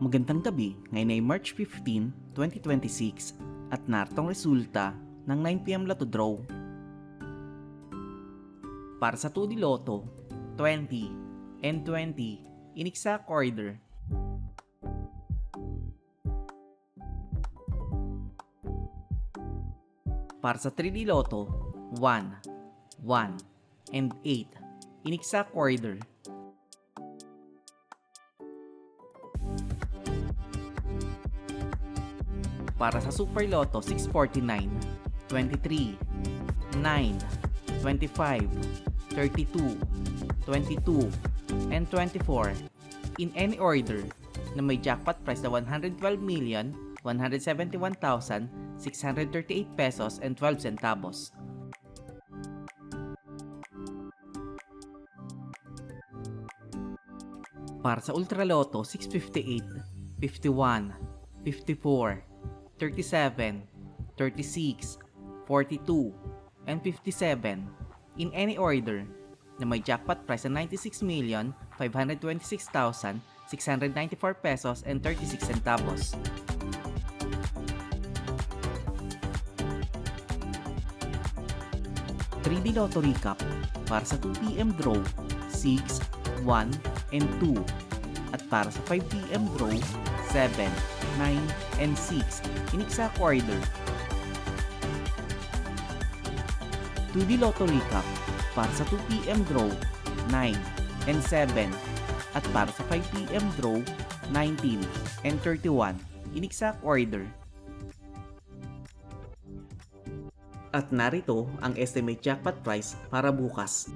Magandang gabi, ngayon ay March 15, 2026 at naritong resulta ng 9pm Lotto Draw. Para sa 2D Lotto, 20 and 20 in exact order. Para sa 3D Lotto, 1, 1 and 8 in exact order. Para sa Super Lotto 649, 23, 9, 25, 32, 22, and 24 in any order na may jackpot price na 112,171,638 pesos and 12 centavos. Para sa Ultra Lotto 658, 51, 54, 37, 36, 42, and 57 in any order na may jackpot price na 96,526,694 pesos and 36 centavos. (3D Lotto Recap) para sa 2pm draw 6, 1, and 2 at para sa 5pm draw 7, 9, and 6 in exact order. 2D Lotto Recap para sa 2pm draw 9 and 7 at para sa 5pm draw 19 and 31 in exact order. At narito ang estimate jackpot price para bukas.